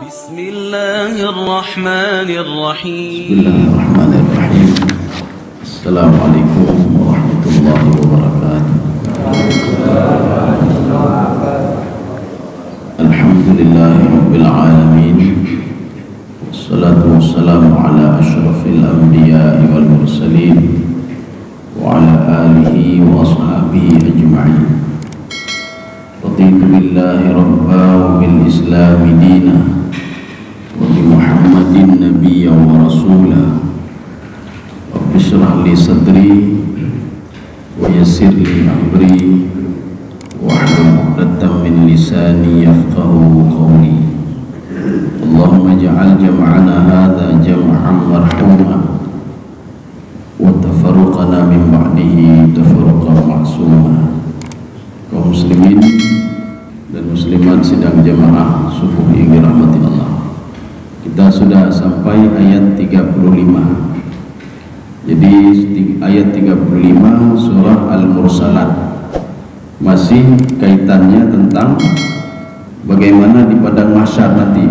Bismillahirrahmanirrahim. Bismillahirrahmanirrahim. Assalamualaikum warahmatullahi wabarakatuh. Alhamdulillahi rabbil alamin. Wassalatu wassalamu ala asyrafil anbiya'i wal mursalin wa ala alihi wa ashabihi ajma'in. Raditu billahi rabba wa bil islami dina wa bi Muhammadin nabiyya wa rasulah. Rabbi shrah li sadri wa yassir li amri wahlul 'uqdatam min lisani yafqahu qawli. Allahumma ij'al jam'ana hadza jam'an marhuma wa tafarruqana min ba'dihi tafarruqan ma'suma. Kaum muslimin dan muslimat sidang jamaah subuh yang dirahmati Allah, kita sudah sampai ayat 35. Jadi ayat 35 surah Al-Mursalat masih kaitannya tentang bagaimana di padang mahsyar nanti.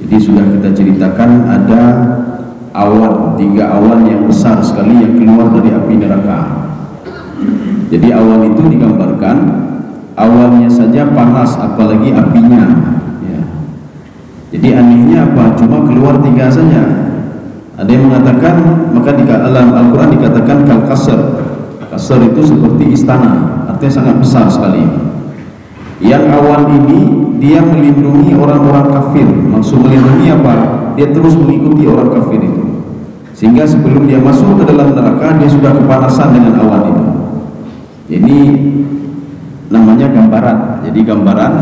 Jadi sudah kita ceritakan ada awan, 3 awan yang besar sekali yang keluar dari api neraka. Jadi awan itu digambarkan awannya saja panas, apalagi apinya ya. Jadi anehnya apa? Cuma keluar 3 saja. Ada yang mengatakan, maka di dalam Al-Quran dikatakan kal-kasr. Kasr itu seperti istana, artinya sangat besar sekali. Yang awan ini dia melindungi orang-orang kafir. Maksud melindungi apa? Dia terus mengikuti orang kafir itu, sehingga sebelum dia masuk ke dalam neraka dia sudah kepanasan dengan awan itu. Jadi namanya gambaran. Jadi gambaran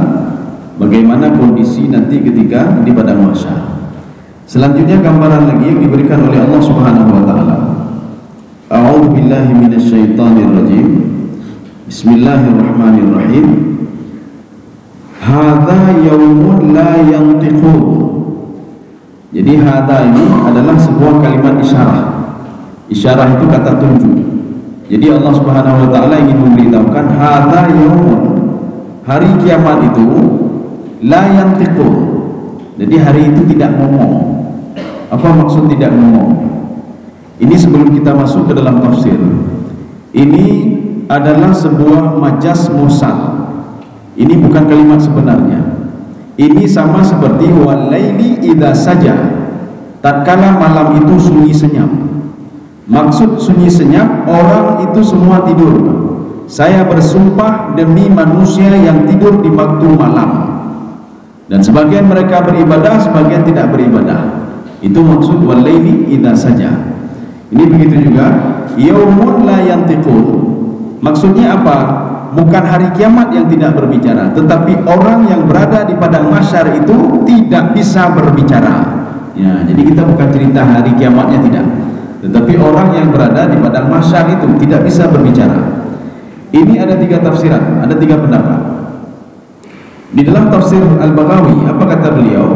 bagaimana kondisi nanti ketika di padang mahsyar. Selanjutnya gambaran lagi yang diberikan oleh Allah Subhanahu wa taala. A'udzu billahi minasyaitonir rajim. Bismillahirrahmanirrahim. Hadza yaumun la yantiqun. Jadi hadza ini adalah sebuah kalimat isyarah. Isyarah itu kata tunjuk. Jadi Allah Subhanahu wa taala ingin memberitahukan hadza yaumun, hari kiamat itu la yantiqun. Jadi hari itu tidak ngomong. Apa maksud tidak ngomong? Ini sebelum kita masuk ke dalam tafsir. Ini adalah sebuah majas mursal. Ini bukan kalimat sebenarnya. Ini sama seperti walaili idza saja. Tatkala malam itu sunyi senyap. Maksud sunyi senyap, orang itu semua tidur. Saya bersumpah demi manusia yang tidur di waktu malam. Dan sebagian mereka beribadah, sebagian tidak beribadah. Itu maksud walaili idza saja. Ini begitu juga yaumun la yantiqun. Maksudnya apa? Bukan hari kiamat yang tidak berbicara, tetapi orang yang berada di padang mahsyar itu tidak bisa berbicara. Ya, jadi kita bukan cerita hari kiamatnya, tidak. Tetapi orang yang berada di padang mahsyar itu tidak bisa berbicara. Ini ada 3 tafsiran, ada 3 pendapat. Di dalam tafsir Al-Baghawi, apa kata beliau?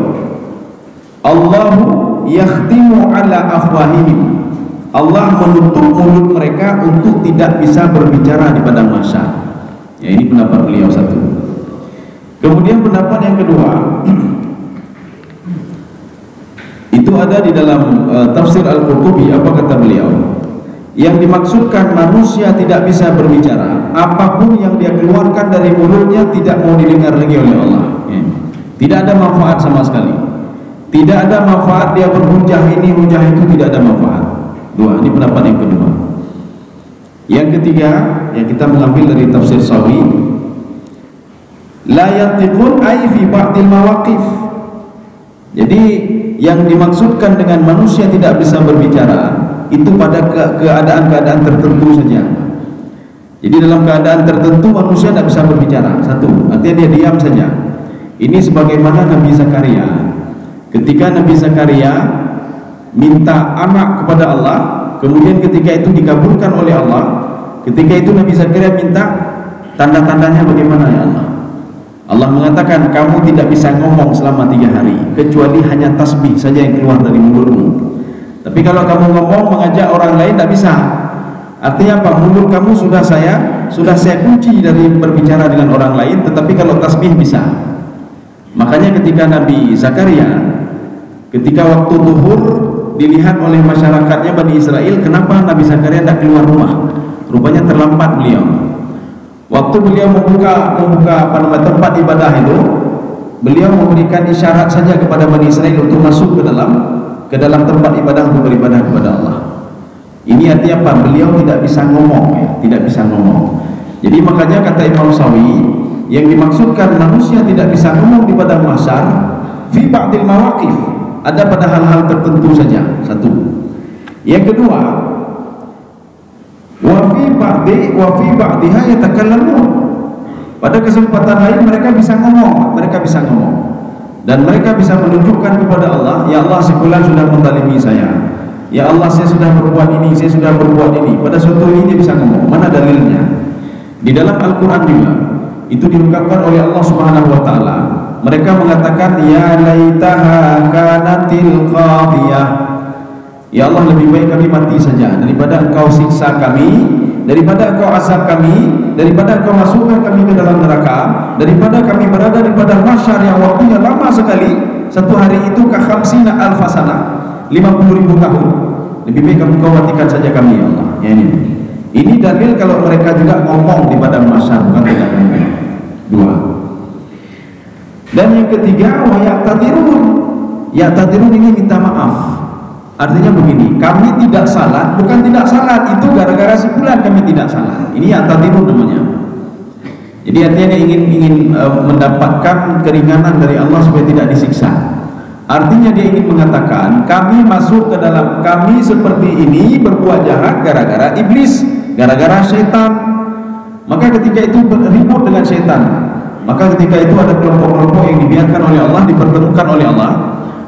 Allahu yakhtimu ala afwahihim. Allah menutup mulut mereka untuk tidak bisa berbicara di padang mahsyar. Ya, ini pendapat beliau satu. Kemudian pendapat yang kedua, itu ada di dalam tafsir Al-Qurtubi. Apa kata beliau? Yang dimaksudkan manusia tidak bisa berbicara, apapun yang dia keluarkan dari mulutnya tidak mau didengar lagi oleh Allah ya. Tidak ada manfaat sama sekali. Tidak ada manfaat dia berhujah ini, hujah itu, tidak ada manfaat. 2, ini pendapat yang kedua. Yang ketiga, yang kita mengambil dari tafsir Sawi, la yantiqun ay fi ba'dil mawaqif. Jadi yang dimaksudkan dengan manusia tidak bisa berbicara itu pada keadaan-keadaan tertentu saja. Jadi dalam keadaan tertentu manusia tidak bisa berbicara. 1, artinya dia diam saja. Ini sebagaimana Nabi Zakaria. Ketika Nabi Zakaria minta anak kepada Allah, kemudian ketika itu dikabulkan oleh Allah, ketika itu Nabi Zakaria minta tanda-tandanya bagaimana ya Allah? Allah mengatakan kamu tidak bisa ngomong selama 3 hari kecuali hanya tasbih saja yang keluar dari mulutmu. Tapi kalau kamu ngomong mengajak orang lain tidak bisa. Artinya apa? Mulut kamu sudah saya kunci dari berbicara dengan orang lain, tetapi kalau tasbih bisa. Makanya ketika Nabi Zakaria, ketika waktu zuhur dilihat oleh masyarakatnya Bani Israel, kenapa Nabi Zakaria tidak keluar rumah? Rupanya terlambat beliau. Waktu beliau membuka tempat ibadah itu, beliau memberikan isyarat saja kepada Bani Israel untuk masuk ke dalam tempat ibadah untuk beribadah kepada Allah. Ini artinya apa? Beliau tidak bisa ngomong, ya, tidak bisa ngomong. Jadi makanya kata Imam Sawi, yang dimaksudkan manusia tidak bisa ngomong di padang mahsyar fi ba'dil mawaqif, ada pada hal-hal tertentu saja. Satu. Yang kedua, wa fi ba'diha yatakallamun. Pada kesempatan lain mereka bisa ngomong, dan mereka bisa menunjukkan kepada Allah, ya Allah, si fulan sudah menzalimi saya. Ya Allah, saya sudah berbuat ini, saya sudah berbuat ini. Pada suatu ini dia bisa ngomong. Mana dalilnya? Di dalam Al-Quran juga itu diungkapkan oleh Allah Subhanahu wa Ta'ala. Mereka mengatakan, ya laitaha kanatil qadiyah, ya Allah, lebih baik kami mati saja daripada engkau siksa kami, daripada engkau azab kami, daripada engkau masukkan kami ke dalam neraka, daripada kami berada di padang mahsyar yang waktunya lama sekali. Satu hari itu ka khamsina alfasana, 50.000 tahun. Lebih baik engkau matikan saja kami, ya Allah. Ya, ini dalil kalau mereka juga ngomong di padang mahsyar, bukan tidak ngomong. Dua. Dan yang ketiga, wa ya'tadirun. Ya'tadirun ini minta maaf. Artinya begini, kami tidak salat, bukan tidak salat, itu gara-gara si fulan kami tidak salat. Ini ya'tadirun namanya. Jadi artinya dia ingin mendapatkan keringanan dari Allah supaya tidak disiksa. Artinya dia ingin mengatakan, kami masuk ke dalam, kami seperti ini berbuat jahat gara-gara iblis, gara-gara syaitan. Maka ketika itu ribut dengan syaitan, maka ketika itu ada kelompok-kelompok yang dibiarkan oleh Allah, dipertemukan oleh Allah,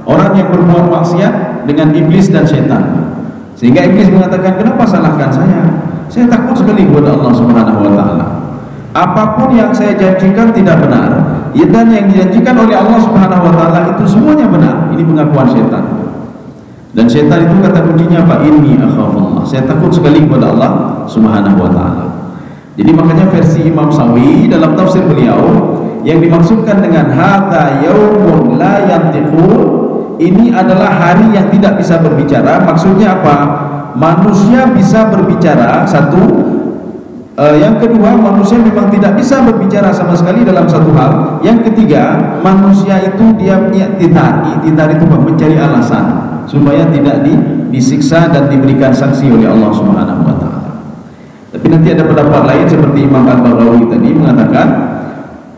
orang yang berbuat maksiat dengan iblis dan syaitan. Sehingga iblis mengatakan, kenapa salahkan saya? Saya takut sekali kepada Allah Subhanahu wa Ta'ala. Apapun yang saya janjikan tidak benar, dan yang dijanjikan oleh Allah Subhanahu wa Ta'ala itu semuanya benar. Ini pengakuan syaitan. Dan syaitan itu kata kuncinya apa? Inni akhafullah, saya takut sekali kepada Allah Subhanahu wa Ta'ala. Jadi makanya versi Imam Sawi dalam tafsir beliau, yang dimaksudkan dengan hadza yaumun la yantiqun, ini adalah hari yang tidak bisa berbicara. Maksudnya apa? Manusia bisa berbicara, satu. Yang kedua, manusia memang tidak bisa berbicara sama sekali dalam satu hal. Yang ketiga, manusia itu dia punya titar itu mencari alasan supaya tidak disiksa dan diberikan sanksi oleh Allah Subhanahu wa Ta'ala. Tapi nanti ada pendapat lain seperti Imam Al-Baghawi tadi mengatakan,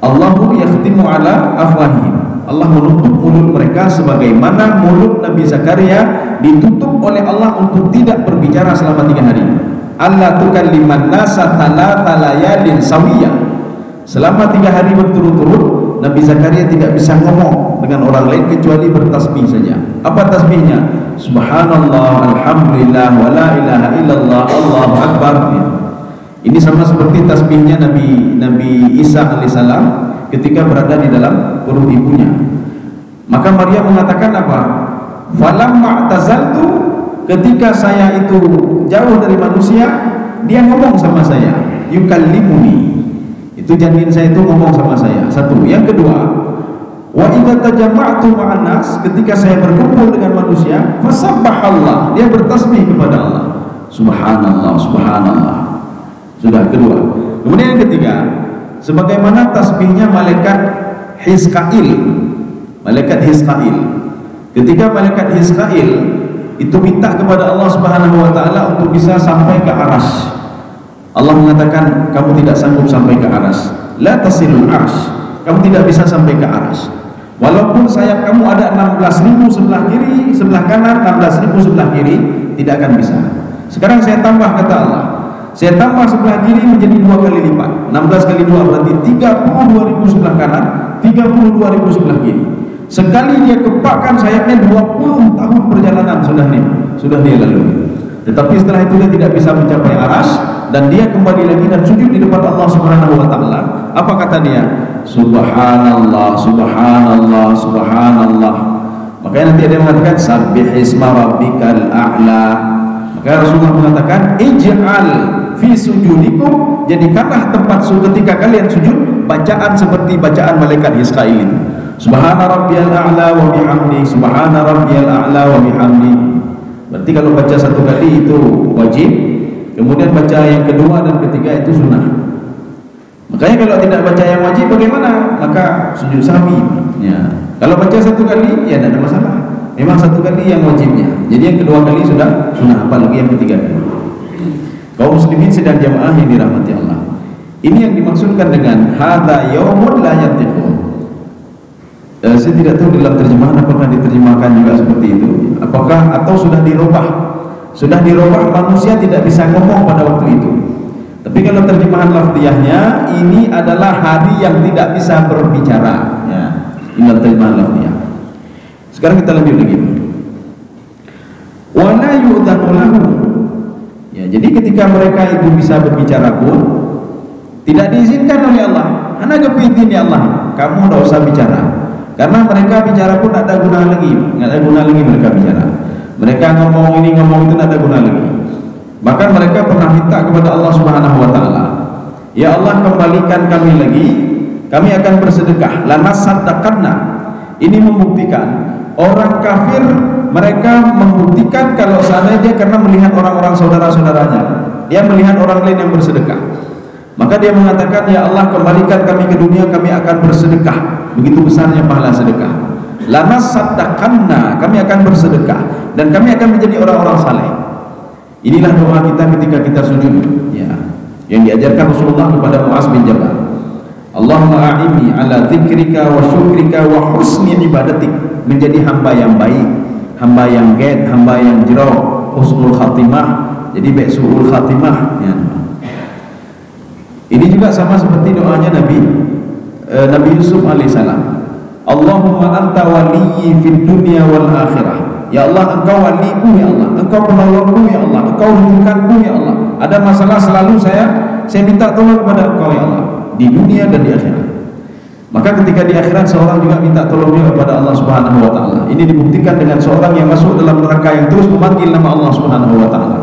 Allahu yakhtimu ala afwahihim, Allah menutup mulut mereka sebagaimana mulut Nabi Zakaria ditutup oleh Allah untuk tidak berbicara selama 3 hari. Allah tukalliman nasa thalatha layalin sawiyah. Selama 3 hari berturut-turut Nabi Zakaria tidak bisa ngomong dengan orang lain kecuali bertasbih saja. Apa tasbihnya? Subhanallah, alhamdulillah, wa la ilaha illallah, Allahu akbar. Ini sama seperti tasbihnya Nabi Isa alaihissalam ketika berada di dalam perut ibunya. Maka Maria mengatakan apa? Falamma tazaltu, ketika saya itu jauh dari manusia, dia ngomong sama saya, yukallimuni. Itu janin saya itu ngomong sama saya. Satu. Yang kedua, wa idza tajama'tu ma'an nas, ketika saya berkumpul dengan manusia, fasabbahallah, dia bertasbih kepada Allah. Subhanallah, subhanallah. Sudah kedua. Kemudian yang ketiga, sebagaimana tasbihnya malaikat Hizqail. Malaikat Hizqail. Ketika malaikat Hizqail itu minta kepada Allah Subhanahu wa Ta'ala untuk bisa sampai ke arsy, Allah mengatakan, kamu tidak sanggup sampai ke arsy. La tasilul arsy, kamu tidak bisa sampai ke arsy. Walaupun sayap kamu ada 16.000 sebelah kiri, sebelah kanan, 16.000 sebelah kiri, tidak akan bisa. Sekarang saya tambah, kata Allah, saya tambah sebelah kiri menjadi 2 kali lipat. 16 kali 2 berarti 32.000 sebelah kanan, 32.000 sebelah kiri. Sekali dia kepakkan sayapnya, 20 tahun perjalanan sudah dia lalui. Tetapi setelah itu dia tidak bisa mencapai arsy, dan dia kembali lagi dan sujud di depan Allah Subhanahu wa Ta'ala. Apa kata dia? Subhanallah, subhanallah, subhanallah. Makanya nanti ada yang mengatakan sabbih isma rabbikal a'la. Maka Rasulullah mengatakan, ij'al fi sujudikum, jadikanlah tempat sujud ketika kalian sujud bacaan seperti bacaan malaikat Hizqail. Subhana rabbiyal a'la wa bihamdi, subhana rabbiyal a'la wa bihamdi. Berarti kalau baca satu kali itu wajib, kemudian baca yang kedua dan ketiga itu sunnah. Makanya kalau tidak baca yang wajib bagaimana? Maka sujud sahwi. Ya. Kalau baca satu kali ya tidak ada masalah. Memang satu kali yang wajibnya. Jadi yang kedua kali sudah sunnah, apalagi yang ketiga kali. Kaum muslimin sedang jamaah yang dirahmati Allah. Ini yang dimaksudkan dengan hadza yaumun la yatiqun. Saya tidak tahu dalam terjemahan apakah diterjemahkan juga seperti itu. Apakah atau sudah dirubah? Sudah dirubah, manusia tidak bisa ngomong pada waktu itu. Tapi kalau terjemahan lafziyahnya, ini adalah hari yang tidak bisa berbicara. Ya, ini terjemahan lafziyah. Sekarang kita lanjut lagi. Wala yu'dzanu lahum. Ya, jadi ketika mereka itu bisa berbicara pun tidak diizinkan oleh Allah. Ana kepingin ya Allah, kamu tidak usah bicara. Karena mereka bicara pun tak ada guna lagi, tidak ada guna lagi mereka bicara. Mereka ngomong ini ngomong itu tidak ada guna lagi. Bahkan mereka pernah minta kepada Allah Subhanahu wa taala, ya Allah kembalikan kami lagi, kami akan bersedekah. Lanasaddaqanna. Ini membuktikan orang kafir, mereka membuktikan kalau seandainya karena melihat orang-orang saudara-saudaranya, dia melihat orang lain yang bersedekah, maka dia mengatakan, ya Allah kembalikan kami ke dunia, kami akan bersedekah. Begitu besarnya pahala sedekah. Lanasaddaqanna, kami akan bersedekah dan kami akan menjadi orang-orang saleh. Inilah doa kita ketika kita sujud, ya, yang diajarkan Rasulullah kepada Muaz bin Jabal. Allahumma a'inni ala dzikrika wa syukrika wa husni ibadatik, menjadi hamba yang baik, hamba yang giat, hamba yang jero, husnul khatimah, jadi baik su'ul khatimah, ya. Ini juga sama seperti doanya Nabi Yusuf alaihissalam. Allahumma anta waliyyi fid dunya wal akhirah. Ya Allah, engkau waliku ya Allah, engkau penolongku ya Allah, engkau rujukanku ya Allah. Ada masalah selalu saya minta tolong kepada engkau ya Allah, di dunia dan di akhirat. Maka ketika di akhirat seorang juga minta tolong juga kepada Allah Subhanahu wa taala. Ini dibuktikan dengan seorang yang masuk dalam neraka yang terus memanggil nama Allah Subhanahu wa taala.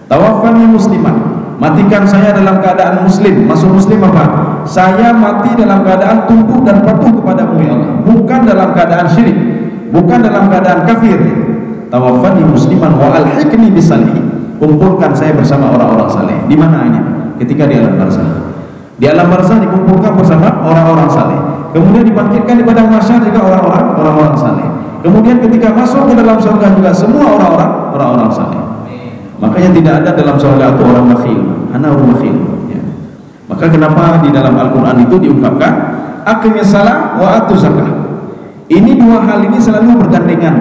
Tawaffani musliman, matikan saya dalam keadaan muslim. Masuk muslim apa? Saya mati dalam keadaan tunduk dan patuh kepadamu ya Allah, bukan dalam keadaan syirik, bukan dalam keadaan kafir. Tawaffani musliman wa alhiqni bisalihin. Kumpulkan saya bersama orang-orang saleh. Di mana ini? Ketika di alam barzakh. Di alam barzakh dikumpulkan bersama orang-orang saleh. Kemudian dibangkitkan di padang mahsyar juga orang-orang saleh. Kemudian ketika masuk ke dalam surga juga semua orang-orang saleh. Makanya tidak ada dalam surga itu orang bakhil. Ana orang bakhil. Ya. Maka kenapa di dalam Al-Qur'an itu diungkapkan aqimis shalah wa atuz zakah. Ini dua hal ini selalu bergandengan.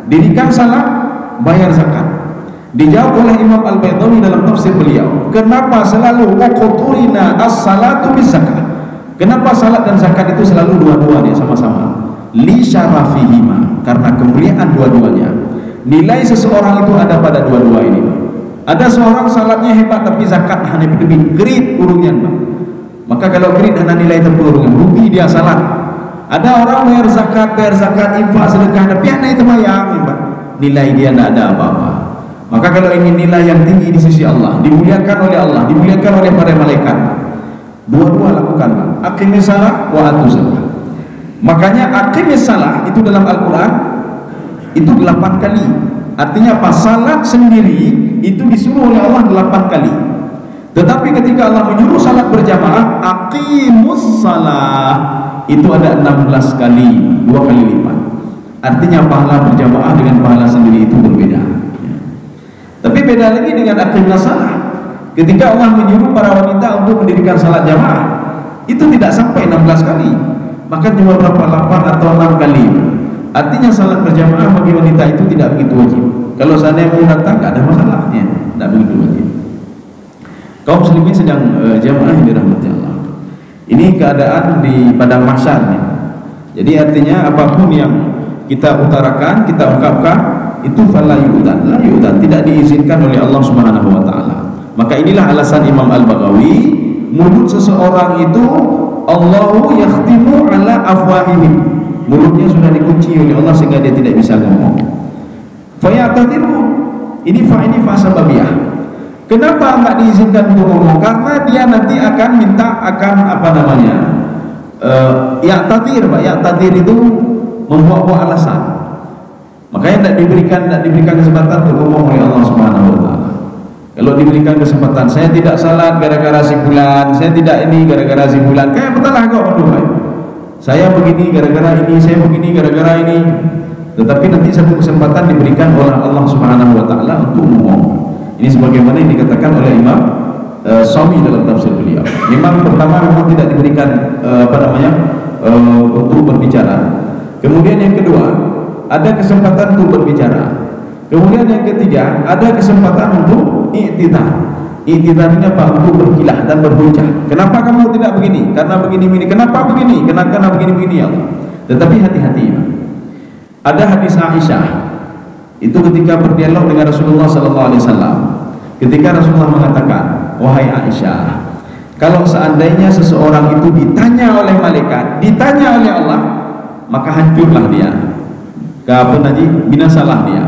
Dirikan salat, bayar zakat. Dijawab oleh Imam Al-Baydawi dalam tafsir beliau, kenapa selalu waqturina as-salatu bis-zakah? Kenapa salat dan zakat itu selalu dua-duanya sama-sama? Li syarafihima, karena kemuliaan dua-duanya. Nilai seseorang itu ada pada dua-dua ini. Ada seorang salatnya hebat tapi zakat hanya lebih gerit urungnya. Maka kalau gerit dan nilai terpurungnya, rugi dia salat. Ada orang bayar zakat, infak, sedekah, tapi anak itu mayang, nilai dia tidak ada apa-apa. Maka kalau ini nilai yang tinggi di sisi Allah, dimuliakan oleh Allah, dimuliakan oleh para malaikat, dua-dua lakukan. Aqimis shalah wa atuz zakah. Makanya aqimis shalah itu dalam Al-Quran itu 8 kali. Artinya apa? Salat sendiri itu disuruh oleh Allah 8 kali. Tetapi ketika Allah menyuruh salat berjamaah, aqimus shalah, itu ada 16 kali, 2 kali lipat. Artinya pahala berjamaah dengan pahala sendiri itu berbeda. Tapi beda lagi dengan aqimus shalah. Ketika Allah menyuruh para wanita untuk mendirikan salat jamaah, itu tidak sampai 16 kali, bahkan cuma berapa 8 atau 6 kali. Artinya salat berjamaah bagi wanita itu tidak begitu wajib. Kalau seandainya mau datang, tidak ada masalah, ya, tidak begitu wajib. Kaum muslimin sedang jamaah yang dirahmati Allah. Ini keadaan di padang mahsyar. Jadi artinya apapun yang kita utarakan, kita ungkapkan, itu fala yu'dan, la yu'dan, tidak diizinkan oleh Allah Subhanahu wa taala. Maka inilah alasan Imam Al-Baghawi, mulut seseorang itu Allahu yakhtimu ala afwahihim. Mulutnya sudah dikunci oleh Allah sehingga dia tidak bisa ngomong. Fayatadiru, ini fa sababiyah. Kenapa enggak diizinkan untuk ngomong? Karena dia nanti akan minta, akan ya'tadir, Pak. Ya'tadir itu membuat-buat alasan. Makanya tidak diberikan kesempatan untuk ngomong oleh Allah Subhanahu wa taala. Kalau diberikan kesempatan, saya tidak salat gara-gara si fulan, saya tidak ini gara-gara si fulan. Kayak betul lah kok aduh, Pak. Saya begini gara-gara ini, saya begini gara-gara ini. Tetapi nanti satu kesempatan diberikan oleh Allah Subhanahu wa taala untuk ngomong. Ini sebagaimana yang dikatakan oleh Imam Shawi dalam tafsir beliau. Memang pertama memang tidak diberikan untuk berbicara. Kemudian yang kedua, ada kesempatan untuk berbicara. Kemudian yang ketiga, ada kesempatan untuk i'tidar. I'tidar ini apa? Untuk berkilah dan berhujah. Kenapa kamu tidak begini? Karena begini-begini. Kenapa begini? Karena begini-begini ya Allah. Tetapi hati-hati. Ada hadis Aisyah itu ketika berdialog dengan Rasulullah SAW. Ketika Rasulullah mengatakan, wahai Aisyah, kalau seandainya seseorang itu ditanya oleh malaikat, ditanya oleh Allah, maka hancurlah dia, binasalah dia.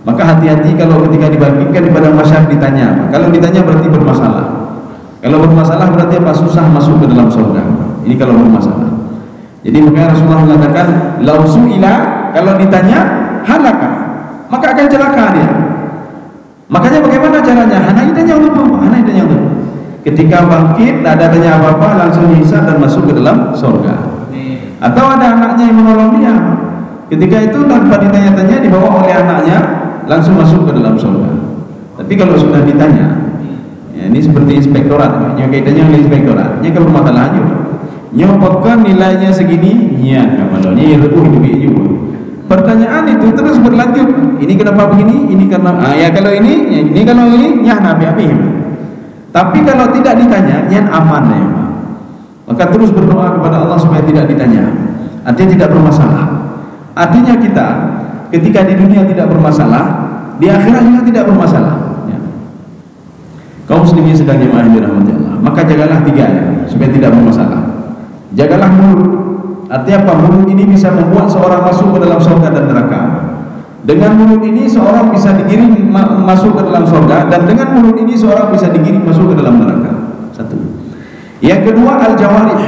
Maka hati-hati kalau ketika dibangkitkan di padang mahsyar ditanya. Kalau ditanya berarti bermasalah. Kalau bermasalah berarti apa? Susah masuk ke dalam surga. Ini kalau bermasalah. Jadi makanya Rasulullah mengatakan, lausuila, kalau ditanya halaka, maka akan celaka dia. Makanya bagaimana caranya? Hana ditanya untuk apa? Hana ditanya untuk ketika bangkit, tidak ada tanya apa-apa, langsung dihisab dan masuk ke dalam surga. Atau ada anaknya yang menolong dia, ketika itu tanpa ditanya-tanya dibawa oleh anaknya langsung masuk ke dalam surga. Tapi kalau sudah ditanya, ya ini seperti inspektorat, kaitannya oleh inspektorat. Ini kalau masalahnya, nyopokan nilainya segini, ya kamalnya lebih juga. Pertanyaan itu terus berlanjut. Ini kenapa begini? Ini karena ya kalau ini kalau ini ya nabi abim. Tapi kalau tidak ditanya, yang aman ya. Maka terus berdoa kepada Allah supaya tidak ditanya. Artinya tidak bermasalah. Artinya kita ketika di dunia tidak bermasalah, di akhirat juga tidak bermasalah. Ya. Kaum muslimin sedang jemaah yang dirahmati Allah, maka jagalah tiga ya, supaya tidak bermasalah. Jagalah mulut. Artinya apa? Mulut ini bisa membuat seorang masuk ke dalam surga dan neraka. Dengan mulut ini seorang bisa digiring masuk ke dalam surga, dan dengan mulut ini seorang bisa digiring masuk ke dalam neraka. Satu. Yang kedua, al-jawarih.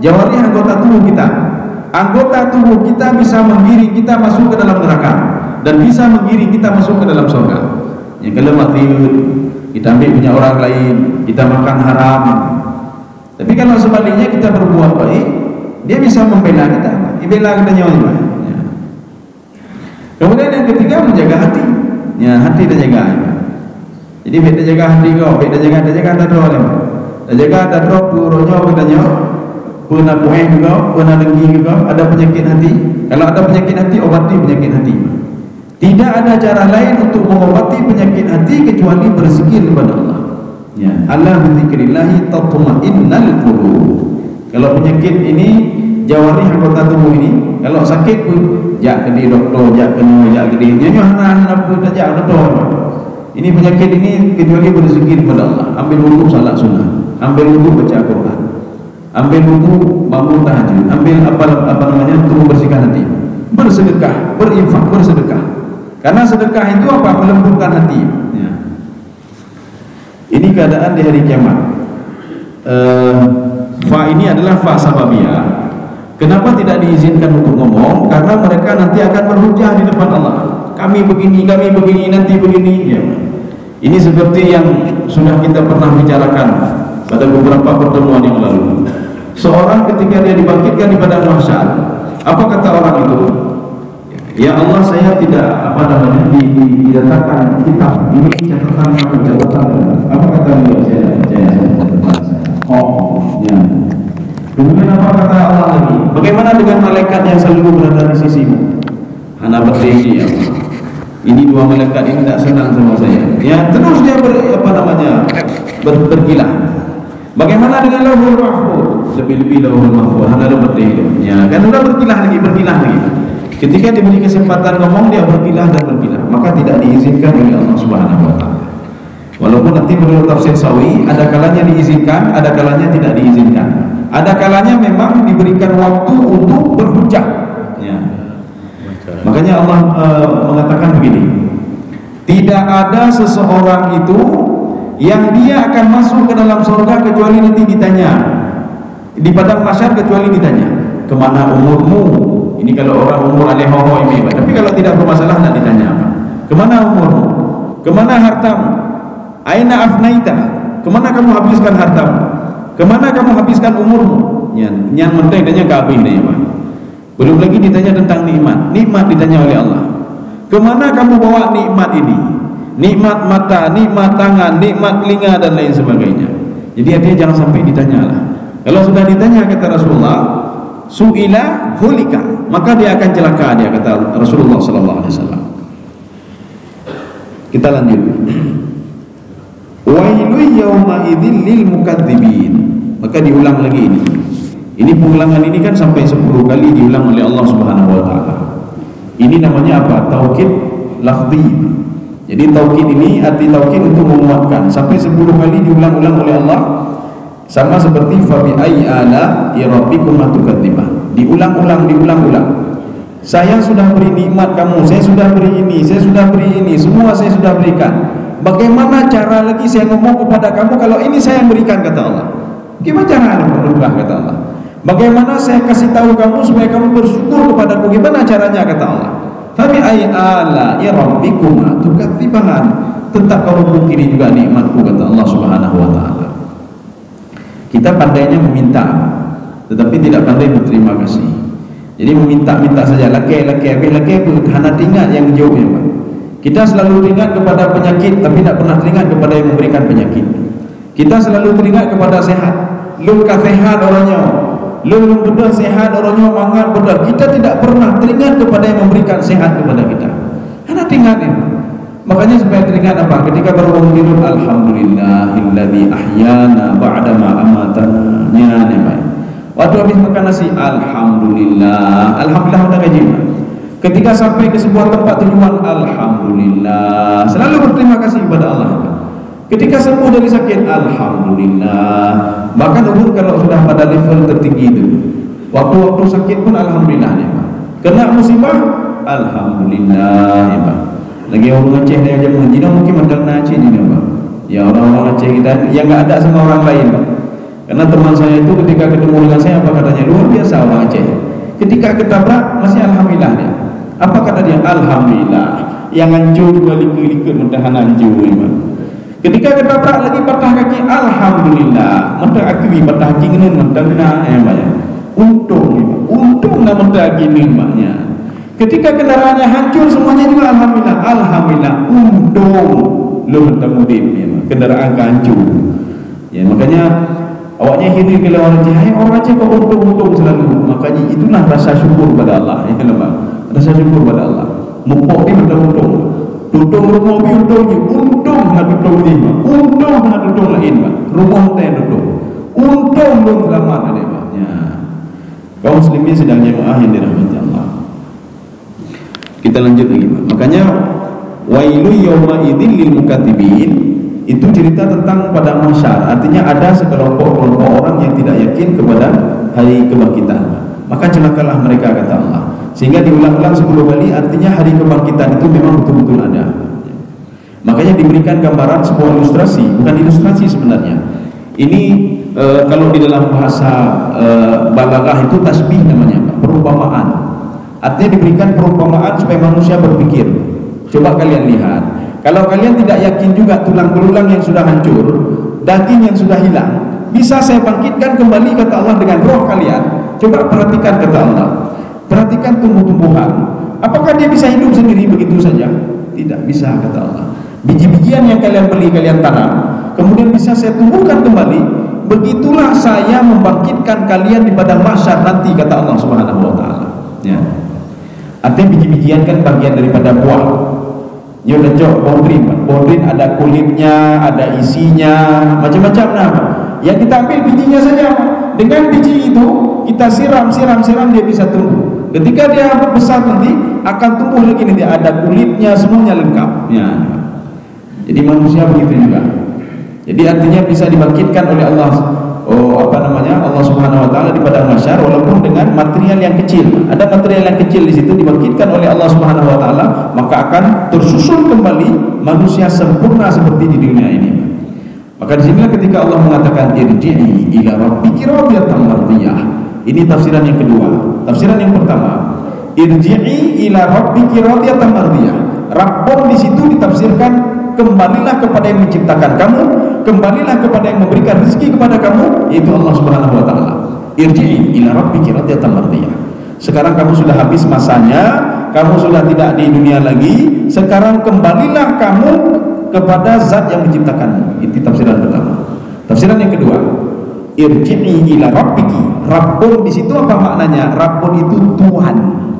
Jawarih anggota tubuh kita. Anggota tubuh kita bisa menggiring kita masuk ke dalam neraka dan bisa menggiring kita masuk ke dalam surga. Yang kalau mati kita ambil punya orang lain, kita makan haram. Tapi kalau sebaliknya kita berbuat baik, dia bisa membela kita, membela kita nyawa. Ya. Kemudian yang ketiga, menjaga hati. Ya, hati dan jaga. Jadi beda jaga hati kau, beda jaga ada doa lem. Jaga ada doa puronya katanya. Pernah kueh juga, pernah dengki juga, ada penyakit hati. Kalau ada penyakit hati, obati penyakit hati. Tidak ada cara lain untuk mengobati penyakit hati kecuali berzikir kepada Allah. Ya, ala bizikrillahi tatma'innal qulub. Kalau penyakit ini jawarih anggota tubuh ini, kalau sakit pun jak ke doktor, jak ke dia hana pun jak doktor. Ini penyakit ini kecuali berzikir kepada Allah. Ambil wudu salat sunnah, ambil wudu baca Al-Qur'an, ambil wudu bangun tahajud, ambil apa namanya untuk membersihkan hati, bersedekah, berinfak, bersedekah. Karena sedekah itu apa? Melembutkan hati. Ya. Ini keadaan di hari kiamat. Fa ini adalah fa sababiyah. Kenapa tidak diizinkan untuk ngomong? Karena mereka nanti akan berhujah di depan Allah. Kami begini, nanti begini. Ya. Ini seperti yang sudah kita pernah bicarakan pada beberapa pertemuan yang lalu. Seorang ketika dia dibangkitkan di padang mahsyar, apa kata orang itu? Ya Allah, saya tidak didatangkan kitab ini catatan. Apa kata beliau? Saya. Oh, ya. Kemudian apa kata Allah lagi? Bagaimana dengan malaikat yang selalu berada di sisimu? Hana berdiri ya Allah. Ini dua malaikat ini tidak senang sama saya. Ya terus dia berkilah. Bagaimana dengan lauhul mahfuz? Lebih-lebih lauhul mahfuz. Hana berdiri. Ya kan sudah berkilah lagi. Ketika diberi kesempatan ngomong, dia berkilah. Maka tidak diizinkan oleh Allah Subhanahu wa taala. Walaupun nanti menurut tafsir Sawi, ada kalanya diizinkan, ada kalanya tidak diizinkan. Ada kalanya memang diberikan waktu untuk berhujjah. Ya. Makanya Allah mengatakan begini, tidak ada seseorang itu yang dia akan masuk ke dalam surga kecuali nanti ditanya. di padang mahsyar kecuali ditanya, kemana umurmu? Ini kalau orang umur alehoho ini, tapi kalau tidak bermasalah tidak ditanya apa. Kemana umurmu? Kemana hartamu? Aina afnaita? Kemana kamu habiskan hartamu? Kemana kamu habiskan umurmu? Nyan menteng ditanya kabeh dia, Pak. Belum lagi ditanya tentang nikmat. Nikmat ditanya oleh Allah. Kemana kamu bawa nikmat ini? Nikmat mata, nikmat tangan, nikmat telinga dan lain sebagainya. Jadi artinya jangan sampai ditanya lah. Kalau sudah ditanya, kata Rasulullah, su'ila hulika, maka dia akan celaka, dia kata Rasulullah sallallahu alaihi wasallam. Kita lanjut. Wailu yauma idzil lil mukadzibin. Maka diulang lagi ini. Ini pengulangan ini kan sampai 10 kali diulang oleh Allah Subhanahu wa taala. Ini namanya apa? Taukid lafzi. Jadi taukid ini arti taukid untuk menguatkan. Sampai 10 kali diulang-ulang oleh Allah. Sama seperti fa bi ayyi ala rabbikum tukadzibun. Diulang-ulang. Saya sudah beri nikmat kamu, saya sudah beri ini, saya sudah beri ini, semua saya sudah berikan. Bagaimana cara lagi saya ngomong kepada kamu kalau ini saya yang berikan, kata Allah. Gimana cara berubah, kata Allah. Bagaimana saya kasih tahu kamu supaya kamu bersyukur kepadaku, gimana caranya, kata Allah. Fa bi ayyi ala rabbikum tukadzibun. Tetap kamu pungkiri juga nikmatku, kata Allah Subhanahu wa taala. Kita pandainya meminta, tetapi tidak pandai berterima kasih. Jadi meminta-minta saja, laki hana teringat yang jauh, ya Pak. Kita selalu teringat kepada penyakit, tapi tidak pernah teringat kepada yang memberikan penyakit. Kita selalu teringat kepada sehat. Lu sehat orangnya, lu bedah sehat orangnya, mangat bedah. Kita tidak pernah teringat kepada yang memberikan sehat kepada kita. Hana teringat ya. Makanya supaya teringat apa? Ketika baru bangun tidur, alhamdulillahilladzi ahyana ba'dama amatana. Nya Pak. Waktu habis makan nasi, alhamdulillah udah gaji. Ketika sampai ke sebuah tempat tujuan, alhamdulillah, selalu berterima kasih kepada Allah. Ketika sembuh dari sakit, alhamdulillah. Bahkan kalau sudah pada level tertinggi itu, waktu-waktu sakit pun alhamdulillah ya Pak. Kena musibah, alhamdulillah ya Pak. Lagi orang Aceh dia aja menghina, mungkin mandang Aceh juga Pak. Ya orang-orang Aceh kita yang nggak ada sama orang lain Pak. Karena teman saya itu ketika ketemu dengan saya, apa katanya? Luar biasa orang Aceh. Ketika ketabrak masih alhamdulillah dia. Apa kata dia? Alhamdulillah. Yang hancur juga likur-likur mentahan hancur ya Pak. Ketika ketabrak lagi patah kaki, alhamdulillah. Mentah akui patah kaki ini mentah ya Pak. Untung nak mentah kaki ini maknya. Ketika kendaraannya hancur semuanya juga alhamdulillah. Untung lu mentah mudim ya Pak. Kendaraan hancur. Ya makanya awaknya hiri ke orang Aceh, orang Aceh kok untung selalu. Makanya itulah rasa syukur pada Allah ya Pak. Rasa syukur pada Allah. Mumpok ni untung. Tutung rumah bi untung nak tutung ni, untung nak tutung lain Pak. Rumah teh tutung. Untung belum selamat ada Pak. Ya. Kaum muslimin sedang jemaah yang dirahmati Allah. Kita lanjut lagi Pak. Makanya wailu yauma idzil lil mukadzibin itu cerita tentang padang mahsyar. Artinya ada sekelompok orang yang tidak yakin kepada hari kebangkitan. Maka celakalah mereka, kata Allah. Sehingga diulang-ulang 10 kali, artinya hari kebangkitan itu memang betul-betul ada. Makanya diberikan gambaran sebuah ilustrasi, bukan ilustrasi sebenarnya. Ini kalau di dalam bahasa balaghah itu tasbih namanya, perumpamaan. Artinya diberikan perumpamaan supaya manusia berpikir. Coba kalian lihat, kalau kalian tidak yakin juga tulang belulang yang sudah hancur, daging yang sudah hilang, bisa saya bangkitkan kembali, kata Allah, dengan roh kalian. Coba perhatikan, kata Allah. Perhatikan tumbuh-tumbuhan. Apakah dia bisa hidup sendiri begitu saja? Tidak bisa, kata Allah. Biji-bijian yang kalian beli, kalian tanam, kemudian bisa saya tumbuhkan kembali. Begitulah saya membangkitkan kalian di padang mahsyar nanti, kata Allah Subhanahu wa taala. Ya. Artinya biji-bijian kan bagian daripada buah. Ya udah cok, bodrin ada kulitnya, ada isinya, macam-macam nama. Yang kita ambil bijinya saja. Dengan biji itu kita siram, dia bisa tumbuh. Ketika dia besar nanti akan tumbuh lagi, nanti ada kulitnya, semuanya lengkap. Ya. Jadi manusia begitu juga. Jadi artinya bisa dibangkitkan oleh Allah. Allah Subhanahu wa taala di padang mahsyar walaupun dengan material yang kecil. Ada material yang kecil di situ dibangkitkan oleh Allah Subhanahu wa taala, maka akan tersusun kembali manusia sempurna seperti di dunia ini. Maka di sinilah ketika Allah mengatakan irji'i ila rabbiki radiyatan mardiyah. Ini tafsiran yang kedua. Tafsiran yang pertama, irji'i ila rabbiki radiyatan mardiyah. Rabbun di situ ditafsirkan kembalilah kepada yang menciptakan kamu, kembalilah kepada yang memberikan rezeki kepada kamu, yaitu Allah Subhanahu wa taala. Irji'i ila rabbiki radiyatan mardiyah. Sekarang kamu sudah habis masanya, kamu sudah tidak di dunia lagi, sekarang kembalilah kamu kepada zat yang menciptakanmu. Itu tafsiran pertama. Tafsiran yang kedua, irji'i ila rabbiki. Rabbun di situ apa maknanya? Rabbun itu Tuhan.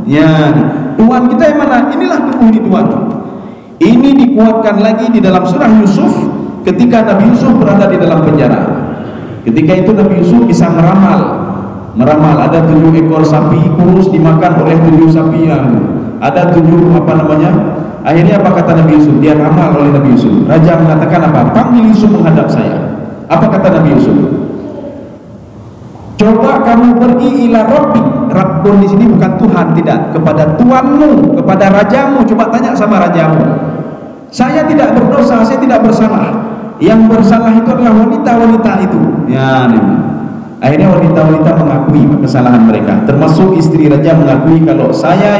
Ya, Tuhan kita yang mana? Inilah tubuh ini Tuhan. Ini dikuatkan lagi di dalam surah Yusuf ketika Nabi Yusuf berada di dalam penjara. Ketika itu Nabi Yusuf bisa meramal ada 7 ekor sapi kurus dimakan oleh 7 sapi yang ada 7 akhirnya apa kata Nabi Yusuf? Dia ramal oleh Nabi Yusuf. Raja mengatakan apa? Panggil Yusuf menghadap saya. Apa kata Nabi Yusuf? Coba kamu pergi ila rabbik. Rabbun di sini bukan Tuhan, tidak, kepada tuanmu, kepada rajamu. Coba tanya sama rajamu. Saya tidak berdosa, saya tidak bersalah. Yang bersalah itu adalah wanita-wanita itu. Ya, akhirnya wanita-wanita mengakui kesalahan mereka, termasuk istri raja mengakui kalau saya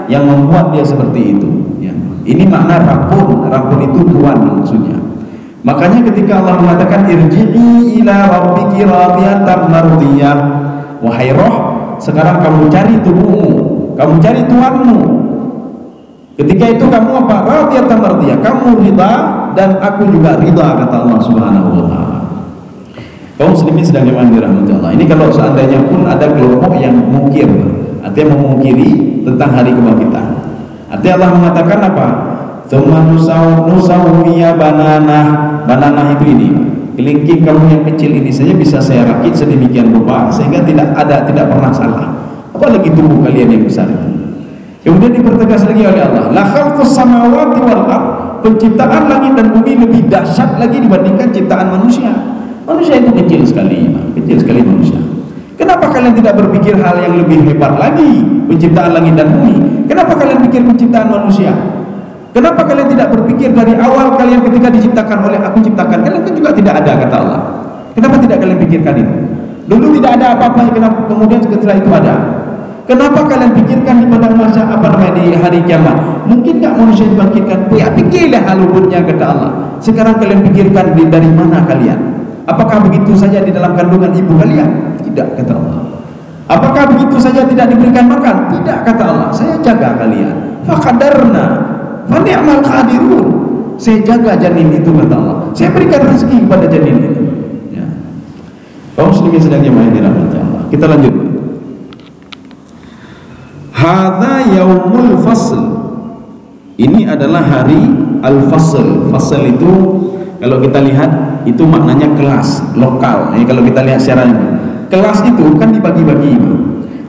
yang membuat dia seperti itu. Ya. Ini makna Rabbun. Rabbun itu Tuhan maksudnya. Makanya ketika Allah mengatakan irji'i ila rabbiki radiyatan mardiyah, wahai roh, sekarang kamu cari tubuhmu, kamu cari Tuhanmu. Ketika itu kamu apa? Radiyatan mardiyah, kamu ridha dan aku juga ridha, kata Allah Subhanahu wa taala. Kaum muslimin sedang dirahmati Allah. Ini kalau seandainya pun ada kelompok yang mungkir, artinya memungkiri tentang hari kebangkitan. Artinya Allah mengatakan apa? Tsumma nusawwiya bananah itu ini. Kelingking kamu yang kecil ini saja bisa saya rakit sedemikian rupa sehingga tidak pernah salah. Apalagi tubuh kalian yang besar itu. Kemudian dipertegas lagi oleh Allah, la khalqus samawati wal ard. Penciptaan langit dan bumi lebih dahsyat lagi dibandingkan ciptaan manusia. Manusia itu kecil sekali manusia. Kenapa kalian tidak berpikir hal yang lebih hebat lagi, penciptaan langit dan bumi? Kenapa kalian pikir penciptaan manusia? Kenapa kalian tidak berpikir dari awal kalian ketika diciptakan oleh aku ciptakan? Kalian kan juga tidak ada, kata Allah. Kenapa tidak kalian pikirkan itu? Dulu tidak ada apa-apa, kenapa kemudian setelah itu ada? Kenapa kalian pikirkan di padang mahsyar di hari kiamat? Mungkin tak manusia dibangkitkan? Ya, pikirlah hal luputnya, kata Allah. Sekarang kalian pikirkan dari mana kalian? Apakah begitu saja di dalam kandungan ibu kalian? Tidak, kata Allah. Apakah begitu saja tidak diberikan makan? Tidak, kata Allah. Saya jaga kalian. Faqadarna fa ni'mal qadirun. Saya jaga janin itu, kata Allah. Saya berikan rezeki kepada janin itu. Ya. Kaum muslimin sedang jemaah dirahmati Allah. Kita lanjut. Hadza yaumul fasl. Ini adalah hari al-fasl. Fasl itu kalau kita lihat itu maknanya kelas lokal. Jadi kalau kita lihat secara kelas itu kan dibagi-bagi.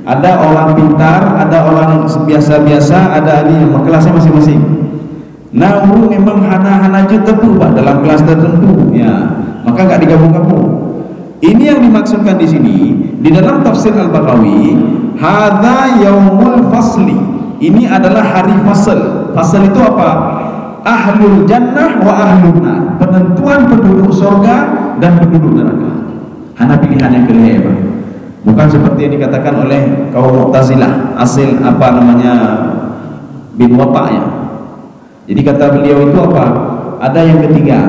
Ada orang pintar, ada orang biasa-biasa, ada ini kelasnya masing-masing. Nah, memang hana-hana aja terpuruk dalam kelas tertentu, ya. Maka nggak digabung-gabung. Ini yang dimaksudkan di sini di dalam tafsir Al-Baghawi, hadza yaumul fasli. Ini adalah hari fasl. Fasl itu apa? Ahlul jannah wa ahlun nar, penentuan penduduk surga dan penduduk neraka. Hanya pilihan yang kelima, bukan seperti yang dikatakan oleh kaum Mu'tazilah hasil bin Wafa ya. Jadi kata beliau itu apa? Ada yang ketiga.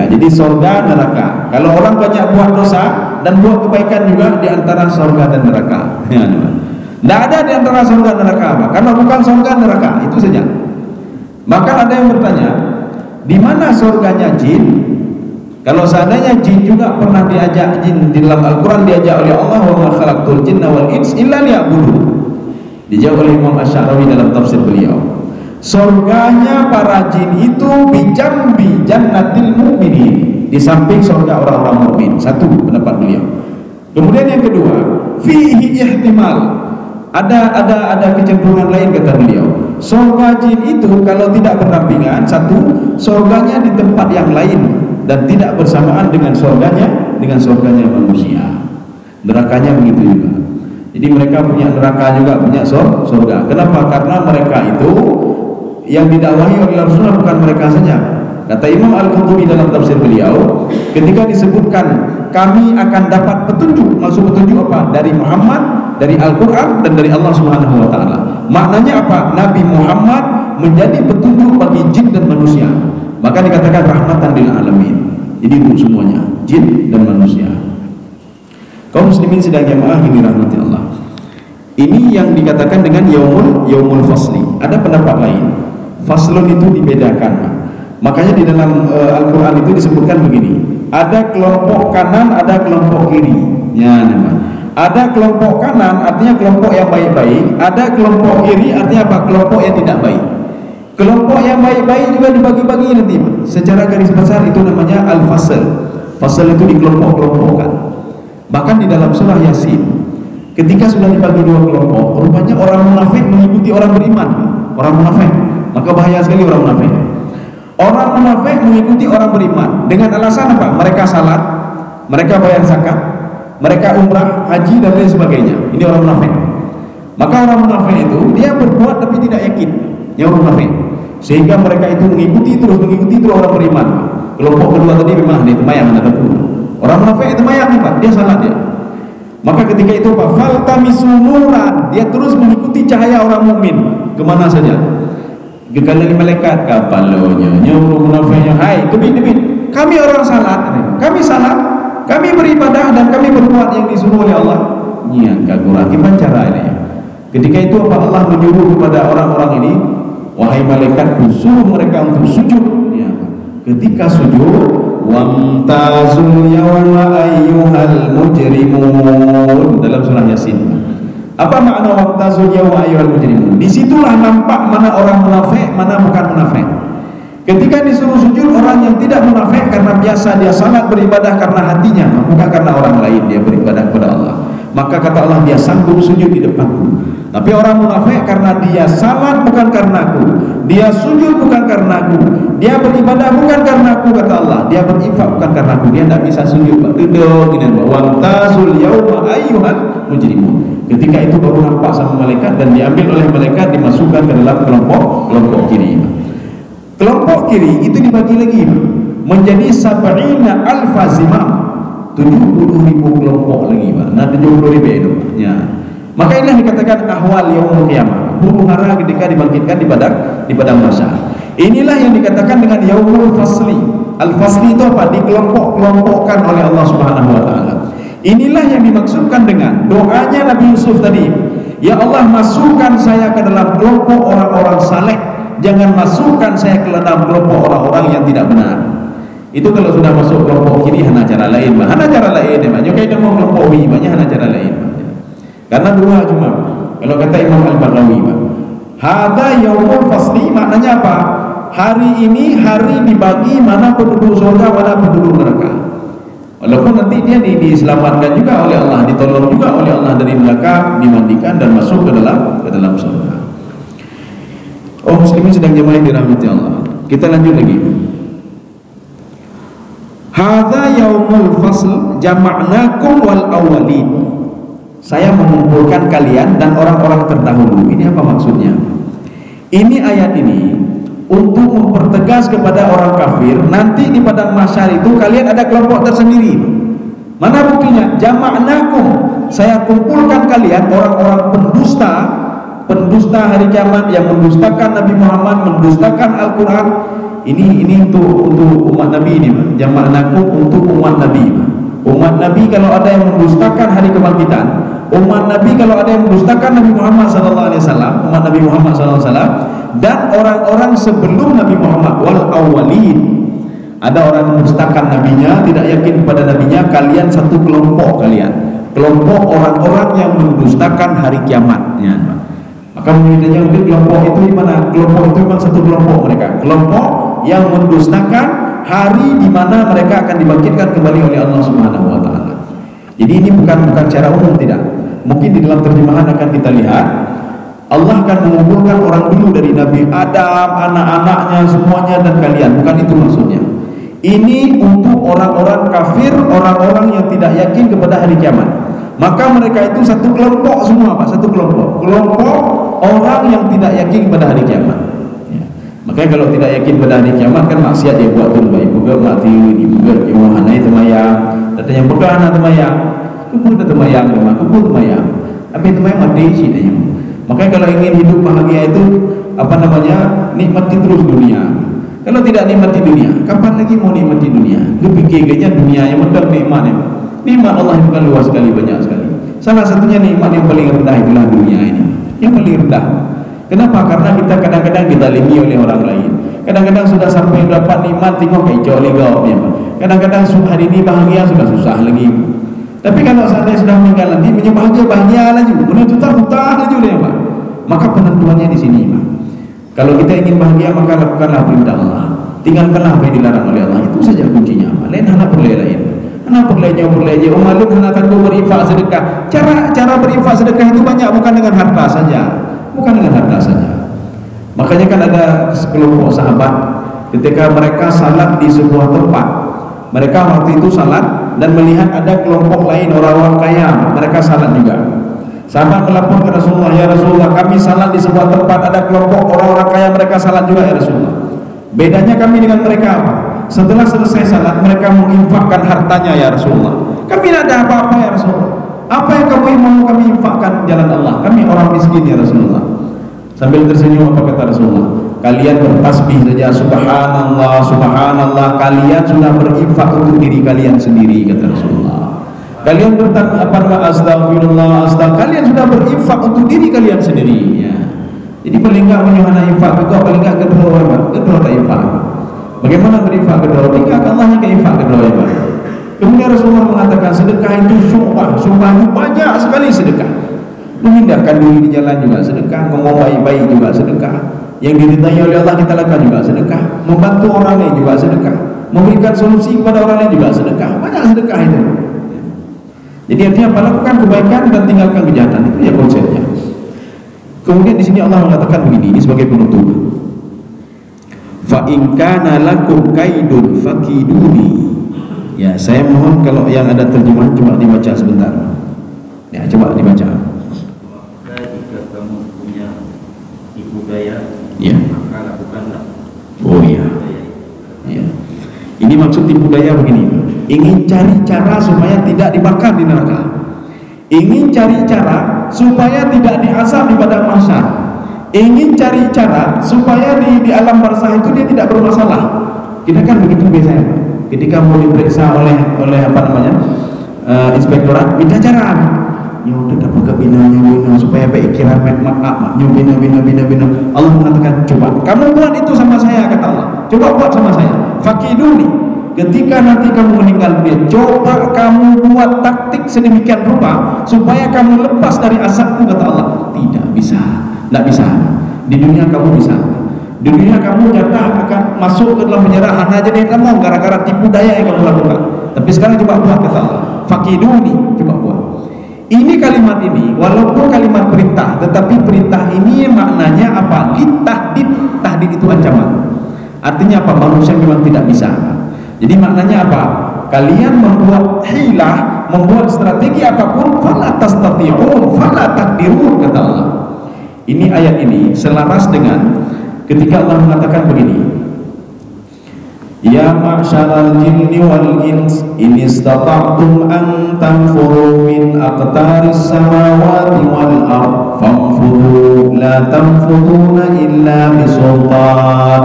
Jadi surga neraka. Kalau orang banyak buat dosa dan buat kebaikan juga di antara surga dan neraka. Ya, tidak ada di antara surga dan neraka apa? Karena bukan surga neraka, itu saja. Maka ada yang bertanya, di mana surganya jin? Kalau seandainya jin juga pernah diajak, jin di dalam Al-Quran diajak oleh Allah, wa ma khalaqtul jinna wal ins illa liya'budun. Dijawab oleh Imam Asy-Syarawi dalam tafsir beliau, surganya para jin itu bijambi jannatil mu'minin, di samping surga orang-orang mukmin. Satu pendapat beliau. Kemudian yang kedua, fihi ihtimal, ada kecenderungan lain, kata beliau. Surga jin itu kalau tidak berdampingan, satu, surganya di tempat yang lain dan tidak bersamaan dengan surganya manusia. Nerakanya begitu juga. Jadi mereka punya neraka juga, punya surga. Kenapa? Karena mereka itu yang didakwahi oleh Rasulullah bukan mereka saja. Kata Imam Al-Qurtubi dalam tafsir beliau, ketika disebutkan kami akan dapat petunjuk, maksud petunjuk apa? Dari Muhammad, dari Al-Quran, dan dari Allah Subhanahu wa Ta'ala. Maknanya apa? Nabi Muhammad menjadi petunjuk bagi jin dan manusia. Maka dikatakan rahmatan lil alamin. Jadi untuk semuanya, jin dan manusia. Kaum muslimin sedang jamaah ini rahmati Allah. Ini yang dikatakan dengan yaumul fasli. Ada pendapat lain. Faslun itu dibedakan. Makanya di dalam Al-Quran itu disebutkan begini, ada kelompok kanan, ada kelompok kiri. Ya, ada kelompok kanan artinya kelompok yang baik-baik, ada kelompok kiri artinya apa? Kelompok yang tidak baik. Kelompok yang baik-baik juga dibagi-bagi nanti. Secara garis besar itu namanya al-fasl. Fasl itu dikelompok-kelompokkan. Bahkan di dalam surah Yasin, ketika sudah dibagi dua kelompok, rupanya orang munafik mengikuti orang beriman. Orang munafik, maka bahaya sekali orang munafik. Orang munafik mengikuti orang beriman dengan alasan apa? Mereka salat, mereka bayar zakat, mereka umrah, haji dan lain sebagainya. Ini orang munafik. Maka orang munafik itu dia berbuat tapi tidak yakin. Ya orang munafik. Sehingga mereka itu mengikuti terus orang beriman. Kelompok kedua tadi memang dia temayang ada pun. Orang munafik itu temayang Pak, dia salat dia. Maka ketika itu Pak, faltamisu nuran, dia terus mengikuti cahaya orang mukmin kemana saja. Gekali malaikat kapalonya nyuruh munafiknya, hai demi kami orang salat, kami salat, kami beribadah dan kami berbuat yang disuruh oleh Allah. Nyian kagura gimana cara ini? Ketika itu apa Allah menyuruh kepada orang-orang ini, wahai malaikatku, suruh mereka untuk sujud. Ya. Ketika sujud, wamtazul yawma ayyuhal mujrimun dalam surah Yasin. Apa makna wamtazul yawma ayyuhal mujrimun? Disitulah nampak mana orang munafik, mana bukan munafik. Ketika disuruh sujud, orang yang tidak munafik karena biasa dia salat beribadah karena hatinya, bukan karena orang lain dia beribadah kepada Allah. Maka kata Allah, dia sanggup sujud di depanku. Tapi orang munafik karena dia salat bukan karenaku, dia sujud bukan karenaku, dia beribadah bukan karenaku, kata Allah, dia berinfak bukan karenaku, dia tidak bisa sujud. Duduk ini, wamtazul yawma ayyuhal mujrimun. Ketika itu baru nampak sama malaikat dan diambil oleh malaikat, dimasukkan ke dalam kelompok kiri. Kelompok kiri itu dibagi lagi menjadi sab'ina alfa zimam, 70.000 kelompok lagi, nah 70.000 itu. Ya. Maka inilah dikatakan ahwal yaumul qiyamah, huru hara ketika dibangkitkan di padang mahsyar. Inilah yang dikatakan dengan yaumul fasli. Al-fasli itu apa? Dikelompok-kelompokkan oleh Allah Subhanahu wa Ta'ala. Inilah yang dimaksudkan dengan doanya Nabi Yusuf tadi. Ya Allah, masukkan saya ke dalam kelompok orang-orang saleh, jangan masukkan saya ke dalam kelompok orang-orang yang tidak benar. Itu kalau sudah masuk kelompok kiri hana cara lain, hana cara lain, banyak kayak mau kelompok wi banyak hana cara lain. Karena dua cuma. Kalau kata Imam Al-Baghawi, hada yaumul fasli maknanya apa? Hari ini hari dibagi mana penduduk surga, mana penduduk neraka. Walaupun nanti dia diselamatkan juga oleh Allah, ditolong juga oleh Allah dari neraka, dimandikan dan masuk ke dalam surga. Oh muslimin sedang jemaah yang dirahmati Allah. Kita lanjut lagi. Hadza yaumul fasl jama'nakum wal awwalin. Saya mengumpulkan kalian dan orang-orang terdahulu. Ini apa maksudnya? Ini ayat ini untuk mempertegas kepada orang kafir, nanti di padang mahsyar itu kalian ada kelompok tersendiri. Mana buktinya? Jama'nakum, saya kumpulkan kalian orang-orang pendusta hari kiamat yang mendustakan Nabi Muhammad, mendustakan Al-Quran. Ini untuk umat Nabi ini, jama'nakum untuk umat Nabi. Umat Nabi kalau ada yang mendustakan hari kebangkitan, umat Nabi kalau ada yang mendustakan Nabi Muhammad SAW, umat Nabi Muhammad SAW, dan orang-orang sebelum Nabi Muhammad wal awwalin. Ada orang mendustakan nabinya, tidak yakin kepada nabinya, kalian satu kelompok kalian. Kelompok orang-orang yang mendustakan hari kiamat. Ya. Maka menurutnya untuk kelompok itu di mana? Kelompok itu memang satu kelompok mereka. Kelompok yang mendustakan hari di mana mereka akan dibangkitkan kembali oleh Allah Subhanahu wa Ta'ala. Jadi ini bukan secara umum, tidak. Mungkin di dalam terjemahan akan kita lihat Allah akan mengumpulkan orang dulu dari Nabi Adam, anak-anaknya semuanya dan kalian. Bukan itu maksudnya. Ini untuk orang-orang kafir, orang-orang yang tidak yakin kepada hari kiamat. Maka mereka itu satu kelompok semua, Pak, satu kelompok. Kelompok orang yang tidak yakin kepada hari kiamat. Ya. Makanya kalau tidak yakin pada hari kiamat kan maksiat dia buat tu baik juga mati di juga Yohanai temayang, datang yang pegang anak temayang, kubur temayang, kubur temayang. Habis temayang mati sih dia. Makanya kalau ingin hidup bahagia itu apa namanya? Nikmati terus dunia. Kalau tidak nikmati dunia, kapan lagi mau nikmati dunia? Kepikirnya dunia yang benar nikmatnya. Nikmat Allah itu kan luas sekali, banyak sekali. Salah satunya nikmat yang paling rendah itulah dunia ini. Yang paling rendah. Kenapa? Karena kita kadang-kadang dizalimi oleh orang lain. Kadang-kadang sudah sampai dapat nikmat tengok kacau legau. Kadang-kadang hari ini bahagia sudah susah lagi. Tapi kalau seandainya sudah meninggal nanti punya bahagia lagi, menuju hutang lagi dia, Pak. Maka penentuannya di sini, Pak. Kalau kita ingin bahagia maka lakukanlah perintah Allah. Tinggalkanlah apa yang dilarang oleh Allah. Itu saja kuncinya, Pak. Lain hana perlai lain. Hana perlainya umalun hana tangguh berinfak sedekah. Cara berinfak sedekah itu banyak, bukan dengan harta saja. Bukan dengan harta saja. Makanya kan ada sekelompok sahabat ketika mereka salat di sebuah tempat. Mereka waktu itu salat dan melihat ada kelompok lain orang-orang kaya, mereka salat juga. Sahabat melapor ke Rasulullah, ya Rasulullah, kami salat di sebuah tempat, ada kelompok orang-orang kaya, mereka salat juga ya Rasulullah. Bedanya kami dengan mereka apa? Setelah selesai salat, mereka menginfakkan hartanya ya Rasulullah. Kami tidak ada apa-apa ya Rasulullah. Apa yang kamu mau kami infakkan jalan Allah? Kami orang miskin ya Rasulullah. Sambil tersenyum apa kata Rasulullah? Kalian bertasbih saja subhanallah, subhanallah, kalian sudah berinfak untuk diri kalian sendiri kata Rasulullah. Kalian bertakbir astagfirullah, kalian sudah berinfak untuk diri kalian sendiri ya. Jadi paling enggak menyuhana infak itu paling enggak kedua tak infak. Bagaimana berinfak kedua? Ingat Allah yang infak kedua ya Pak. Kemudian Rasulullah mengatakan sedekah itu sumpah itu banyak sekali sedekah. Memindahkan diri di jalan juga sedekah, ngomong baik-baik juga sedekah. Yang diridai oleh Allah kita lakukan juga sedekah, membantu orang lain juga sedekah, memberikan solusi kepada orang lain juga sedekah. Banyak sedekah itu. Jadi artinya apa? Lakukan kebaikan dan tinggalkan kejahatan, itu ya konsepnya. Kemudian di sini Allah mengatakan begini, ini sebagai penutup. Fa in kana lakum kaidun fakiduni. Ya, saya mohon kalau yang ada terjemahan coba dibaca sebentar. Ya, coba dibaca. Jika kamu punya tipu daya, ya, maka lakukanlah. Oh iya. Ya. Ini maksud tipu daya begini. Ingin cari cara supaya tidak dibakar di neraka. Ingin cari cara supaya tidak diazab di padang mahsyar. Ingin cari cara supaya di alam barzah itu dia tidak bermasalah. Kita kan begitu biasanya. Ketika mau diperiksa oleh apa namanya? Inspektorat, minta cara. Ya udah dapat kebina supaya baik kira maaf bina. Allah mengatakan coba kamu buat itu sama saya kata Allah. Coba buat sama saya. Fakiduni. Ketika nanti kamu meninggal dunia, coba kamu buat taktik sedemikian rupa supaya kamu lepas dari azabku kata Allah. Tidak bisa, tidak bisa. Di dunia kamu bisa. Di dunia kamu jatah akan masuk ke dalam penjara hanya jadi kamu gara-gara tipu daya yang kamu lakukan. Tapi sekarang coba buat kata Allah. Fakiduni, coba buat. Ini kalimat ini walaupun kalimat perintah, tetapi perintah ini maknanya apa? Tahdid. Tahdid itu ancaman. Artinya apa? Manusia memang tidak bisa. Jadi maknanya apa? Kalian membuat hilah, membuat strategi apapun, fala tastati'un, fala taqdirun kata Allah. Ini ayat ini selaras dengan ketika Allah mengatakan begini. Ya ma'syaral jinni wal ins in istata'tum an tanfuru min aqtaris samawati wal ard fanfuru la tanfuruna illa bisultan.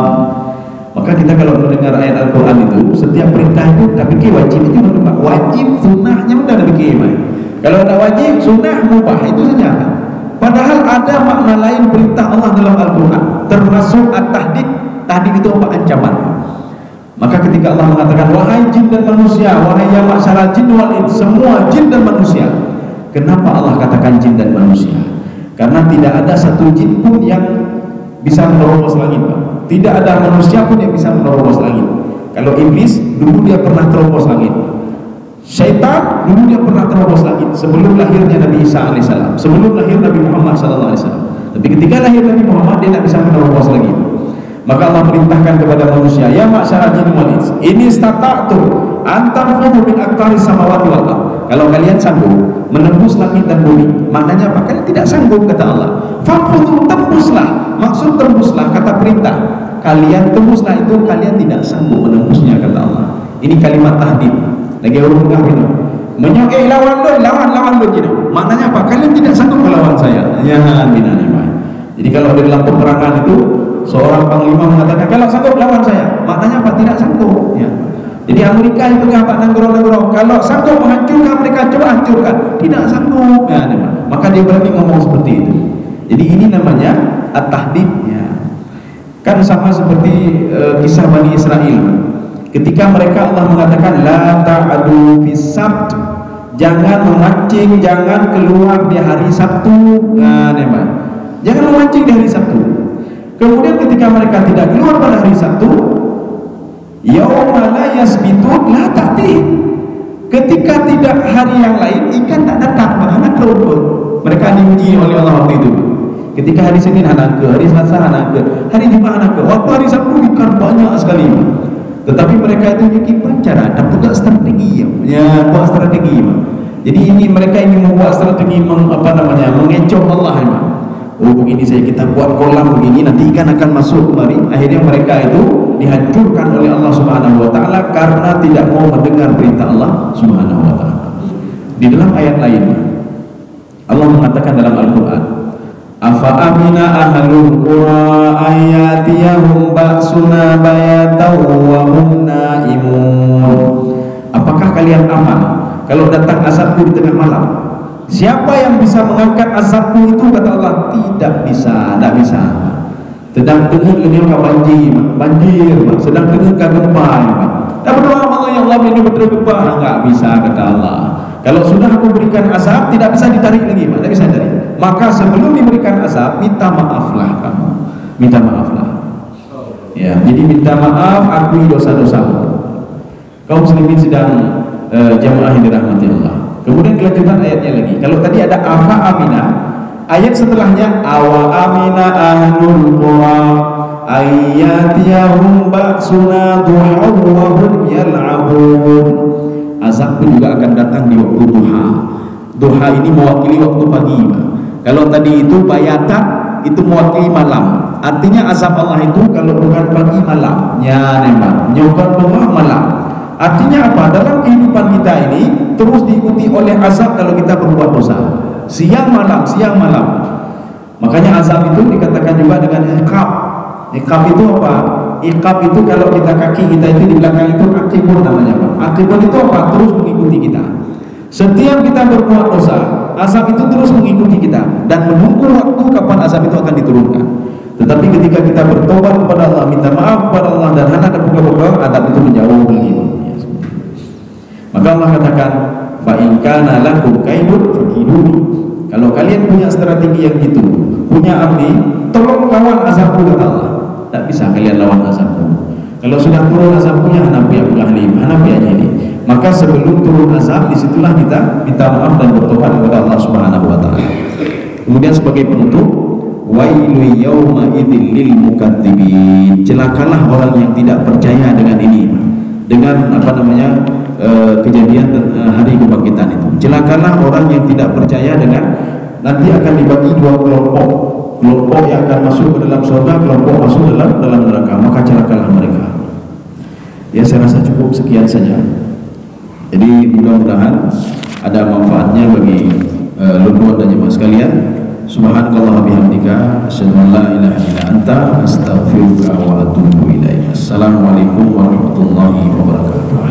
Maka kita kalau mendengar ayat Al-Quran itu, setiap perintah itu tak fikir wajib, itu menurut wajib, sunnahnya udah ada fikir. Kalau ada wajib, sunnah, mubah, itu saja. Padahal ada makna lain perintah Allah dalam Al-Quran, termasuk at-tahdid. Tahdid itu apa? Ancaman. Maka ketika Allah mengatakan wahai jin dan manusia, wahai ya ma'syarul jin wal ins, semua jin dan manusia. Kenapa Allah katakan jin dan manusia? Karena tidak ada satu jin pun yang bisa menerobos langit, Pak. Tidak ada manusia pun yang bisa menerobos langit. Kalau iblis dulu dia pernah terobos langit. Syaitan dulu dia pernah terobos langit sebelum lahirnya Nabi Isa alaihissalam, sebelum lahir Nabi Muhammad sallallahu alaihi wasallam. Tapi ketika lahir Nabi Muhammad dia tidak bisa menerobos lagi. Maka Allah perintahkan kepada manusia, ya ma'syarul jinni wal ins, ini stata'tum an tanfudhu min aqtaris samawati wal ard. Kalau kalian sanggup menembus langit dan bumi, maknanya apa? Kalian tidak sanggup kata Allah. Fanfudhu, tembuslah maksud tembuslah, kata perintah. Kalian tembuslah itu, kalian tidak sanggup menembusnya, kata Allah. Ini kalimat tahdid. Lagi orang kafir. Menyokai lawan lu gitu. Maknanya apa? Kalian tidak sanggup melawan saya. Ya, binane. Jadi kalau di dalam peperangan itu seorang panglima mengatakan kalau sanggup lawan saya, maknanya apa? Tidak sanggup. Ya. Jadi Amerika itu apa? Negara-negara kalau sanggup menghancurkan mereka, coba hancurkan. Tidak sanggup. Ya, maka dia berani ngomong seperti itu. Jadi ini namanya at-tahdid. Ya. Kan sama seperti kisah Bani Israel. Ketika mereka Allah mengatakan la ta'adu fis sabt, jangan memancing, jangan keluar di hari Sabtu. Nah, jangan memancing di hari Sabtu. Kemudian ketika mereka tidak keluar pada hari Sabtu, yauma la yasbitun la ta'ti. Ketika tidak hari yang lain, ikan tak datang, makanya keluar. Mereka diuji oleh Allah waktu itu. Ketika hari Senin anak ke, hari Selasa anak ke, hari Jumat anak ke, waktu hari Sabtu ikan banyak sekali. Tetapi mereka itu bikin cara dan buat strategi, ya, buat strategi. Jadi ini mereka ini membuat strategi mengecoh Allah. Oh begini saya kita buat kolam begini, nanti ikan akan masuk kemari. Akhirnya mereka itu dihancurkan oleh Allah Subhanahu Wa Taala karena tidak mau mendengar perintah Allah Subhanahu Wa Taala. Di dalam ayat lain Allah mengatakan dalam Al-Quran, afa amina ahlul qura ayatiyahum ba'suna bayatan wa hum naimun. Apakah kalian aman kalau datang azabku di tengah malam? Siapa yang bisa mengangkat azabku itu, kata Allah? Tidak bisa. Sedang dengar banjir, sedang dengar gempa. Tak berdoa Allah, ya Allah ini betul gempa. Enggak bisa, kata Allah. Kalau sudah aku berikan azab, tidak bisa ditarik lagi, tidak bisa ditarik. Maka sebelum diberikan azab, minta maaflah kamu, minta maaflah. Ya, jadi minta maaf, akui dosa-dosamu. Kaum muslimin sedang jamaah yang dirahmati Allah. Kemudian kelanjutan ayatnya lagi. Kalau tadi ada afa amina, ayat setelahnya awa amina ahlul qura ayatiyahum ba'suna duha wa hum yal'abun. Azab pun juga akan datang di waktu duha. Duha ini mewakili waktu pagi. Kalau tadi itu bayatan, itu mewakili malam. Artinya azab Allah itu kalau bukan pagi malam, ya memang nyokan duha malam. Artinya apa? Dalam kehidupan kita ini terus diikuti oleh azab kalau kita berbuat dosa. Siang malam. Makanya azab itu dikatakan juga dengan iqab. Iqab itu apa? Iqab itu kalau kita kaki kita itu di belakang itu akibun namanya. Akibun itu apa? Terus mengikuti kita. Setiap kita berbuat dosa, azab itu terus mengikuti kita dan menunggu waktu kapan azab itu akan diturunkan. Tetapi ketika kita bertobat kepada Allah, minta maaf kepada Allah dan hendak berbuka-buka, azab itu menjauh lagi. Maka Allah katakan, fa in kana lakum kaidun fakiduni. Kalau kalian punya strategi yang gitu, punya abdi, tolong lawan azabku, kata Allah. Tak bisa kalian lawan azabku. Kalau sudah turun azabnya, Hanafi aja ini. Maka sebelum turun azab, disitulah kita minta maaf dan bertobat kepada Allah Subhanahu Wa Taala. Kemudian sebagai penutup, wailu yauma idzil lil mukadzibin. Celakalah orang yang tidak percaya dengan ini, dengan kejadian hari kebangkitan itu. Celakalah orang yang tidak percaya dengan nanti akan dibagi dua kelompok. Kelompok yang akan masuk ke dalam surga, kelompok masuk dalam neraka. Maka celakalah mereka. Ya, saya rasa cukup sekian saja. Jadi mudah-mudahan ada manfaatnya bagi luar dan jemaah sekalian. Subhanakallah bihamdika, asyhadu an la ilaha illa anta, astaghfiruka wa atubu ilaik. Assalamualaikum warahmatullahi wabarakatuh.